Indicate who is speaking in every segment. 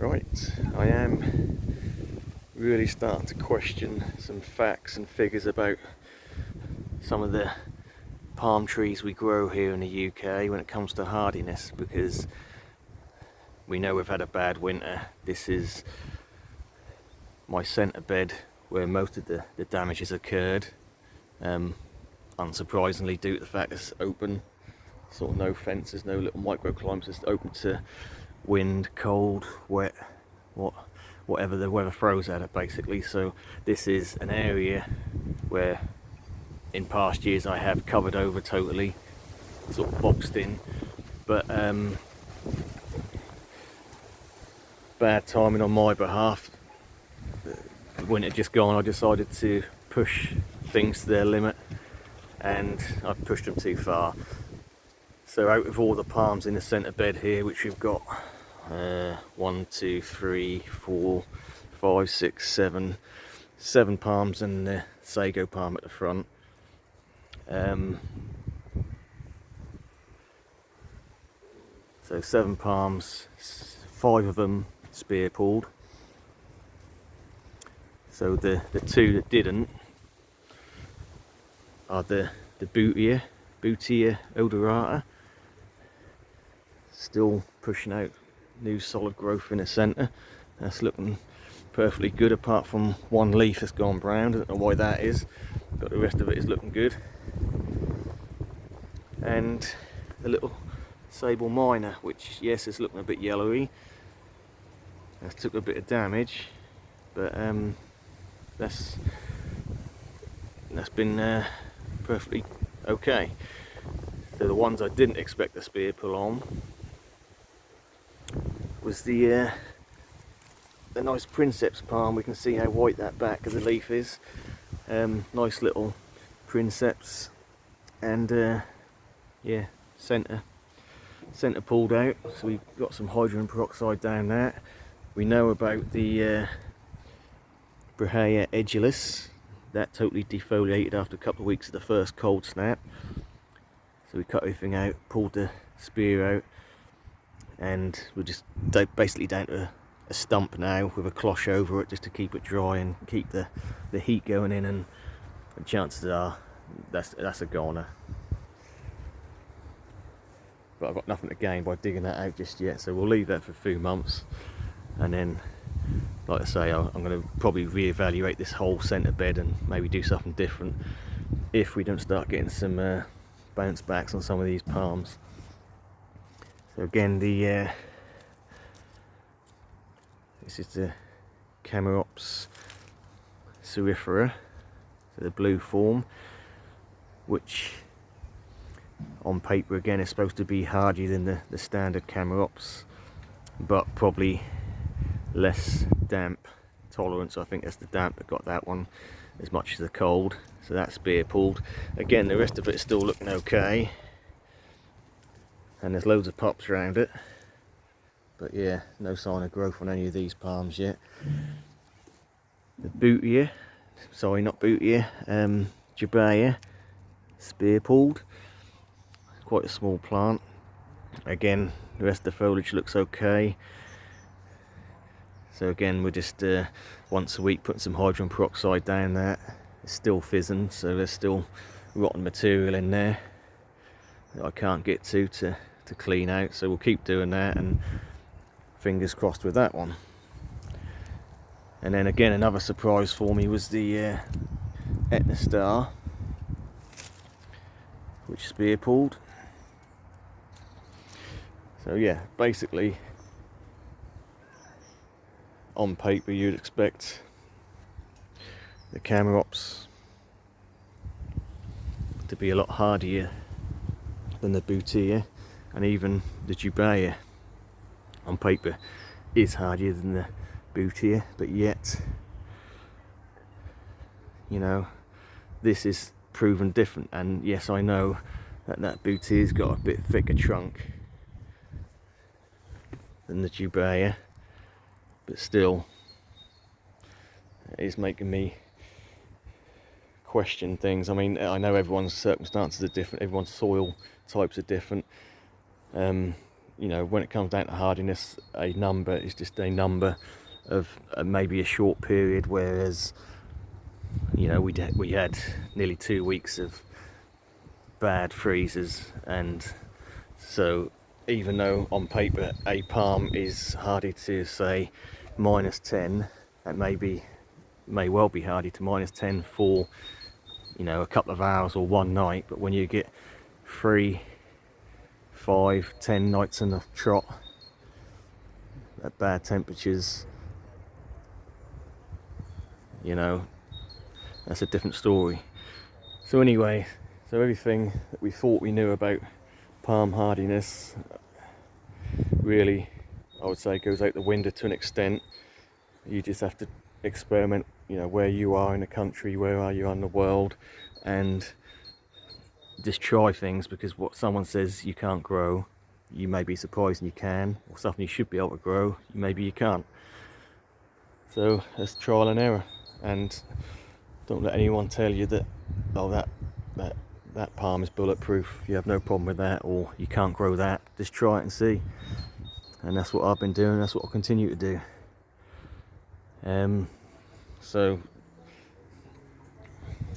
Speaker 1: Right, I am really starting to question some facts and figures about some of the palm trees we grow here in the UK when it comes to hardiness, because we know we've had a bad winter. This is my centre bed where most of the damage has occurred, unsurprisingly due to the fact it's open, sort of no fences, no little microclimates, it's open to wind, cold, wet, whatever the weather throws at it basically. So this is an area where in past years I have covered over totally, sort of boxed in, but bad timing on my behalf. The winter just gone, I decided to push things to their limit, and I've pushed them too far. So out of all the palms in the centre bed here, which we've got 1, 2, 3, 4, 5, 6, 7 palms and the sago palm at the front. So 7 palms, 5 of them spear pulled. So the 2 that didn't are the Bootea odorata, still pushing out new solid growth in the centre. That's looking perfectly good, apart from one leaf has gone brown. I don't know why that is, but the rest of it is looking good. And the little sable minor, which yes is looking a bit yellowy, that's took a bit of damage, but that's been perfectly okay. So the ones I didn't expect the spear pull on was the nice Princeps palm. We can see how white that back of the leaf is. Nice little Princeps, and yeah, centre pulled out. So we've got some hydrogen peroxide down there. We know about the Brahea edulis. That totally defoliated after a couple of weeks of the first cold snap. So we cut everything out, pulled the spear out, and we're just basically down to a stump now with a cloche over it just to keep it dry and keep the heat going in, and chances are that's a goner. But I've got nothing to gain by digging that out just yet, so we'll leave that for a few months, and then, like I say, I'm going to probably reevaluate this whole centre bed and maybe do something different if we don't start getting some bounce backs on some of these palms. So again, this is the Chamaerops cerifera, so the blue form, which on paper again is supposed to be hardier than the standard Chamaerops, but probably less damp tolerance. I think that's the damp that got that one as much as the cold. So that's spear pulled. Again, the rest of it is still looking okay, and there's loads of pops around it, but yeah, no sign of growth on any of these palms yet. The Bootea, sorry, not Bootea, Jabea, spear pulled. Quite a small plant. Again, the rest of the foliage looks okay. So again, we're just once a week putting some hydrogen peroxide down there. It's still fizzing, so there's still rotten material in there that I can't get to clean out. So we'll keep doing that, and fingers crossed with that one. And then again, another surprise for me was the Etna Star, which spear pulled. So yeah, basically on paper you'd expect the Chamaerops to be a lot hardier than the Bootea, and even the Jabea on paper is hardier than the Bootea, but yet, you know, this is proven different. And yes, I know that Bootea's got a bit thicker trunk than the Jabea, but still it is making me question things. I mean, I know everyone's circumstances are different, everyone's soil types are different, you know, when it comes down to hardiness, a number is just a number of maybe a short period, whereas, you know, we had nearly 2 weeks of bad freezes, and so even though on paper a palm is hardy to say -10, that may well be hardy to -10 for, you know, a couple of hours or one night, but when you get 3, 5, 10 nights in a trot at bad temperatures, you know, that's a different story. So anyway, so everything that we thought we knew about palm hardiness really, I would say, goes out the window to an extent. You just have to experiment, you know, where you are in the country, where are you in the world, and just try things, because what someone says you can't grow, you may be surprised and you can, or something you should be able to grow, maybe you can't. So it's trial and error, and don't let anyone tell you that, oh, that palm is bulletproof, you have no problem with that, or you can't grow that. Just try it and see. And that's what I've been doing, that's what I'll continue to do. So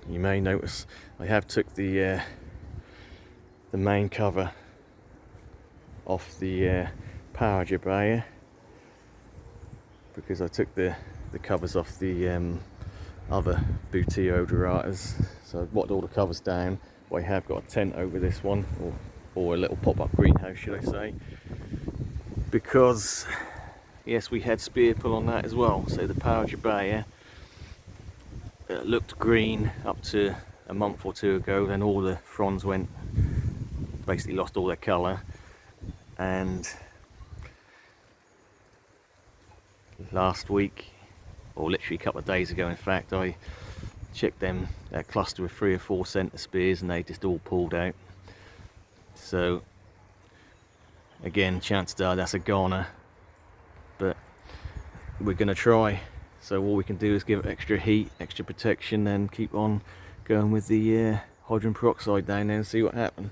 Speaker 1: you may notice I have took the main cover off the Power Gerbaya, because I took the covers off the other Buteo Doratas. So I've watched all the covers down. I have got a tent over this one, or a little pop-up greenhouse, should I say, because yes, we had spear pull on that as well. So the Power Gerbaya looked green up to a month or two ago, then all the fronds basically lost all their colour, and last week, or literally a couple of days ago in fact, I checked them, a cluster of 3 or 4 centre spears, and they just all pulled out. So again, chances are that's a goner, but we're going to try. So all we can do is give it extra heat, extra protection, and keep on going with the hydrogen peroxide down there and see what happens.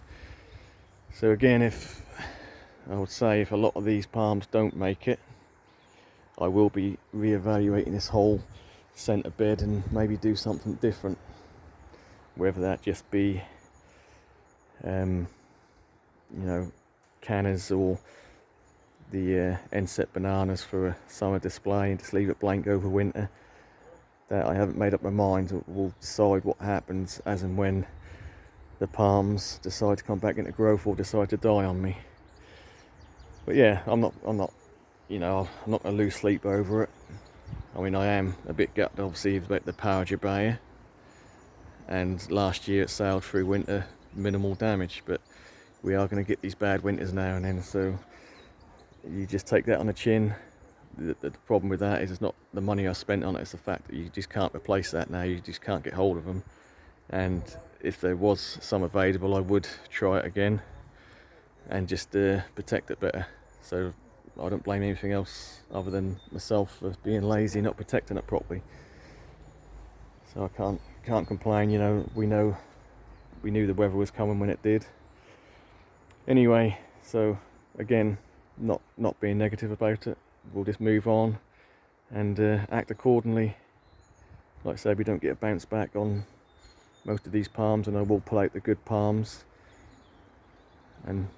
Speaker 1: So again, I would say if a lot of these palms don't make it, I will be re-evaluating this whole centre bed and maybe do something different, whether that just be you know, cannas, or the Enset bananas for a summer display and just leave it blank over winter. That I haven't made up my mind. We'll decide what happens as and when the palms decide to come back into growth or decide to die on me. But yeah, I'm not you know, I'm not going to lose sleep over it. I mean, I am a bit gutted obviously about the Power Gerbaya, and last year it sailed through winter, minimal damage, but we are going to get these bad winters now and then, so you just take that on the chin. The problem with that is it's not the money I spent on it, it's the fact that you just can't replace that now, you just can't get hold of them. And if there was some available, I would try it again and just protect it better. So I don't blame anything else other than myself for being lazy, not protecting it properly. So I can't complain, you know. We knew the weather was coming when it did. Anyway, so again, not being negative about it, we'll just move on and act accordingly. Like I said, we don't get a bounce back on most of these palms, and I will pull out the good palms and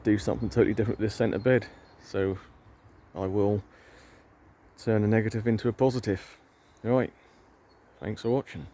Speaker 1: do something totally different with this centre bed. So I will turn a negative into a positive. Alright, thanks for watching.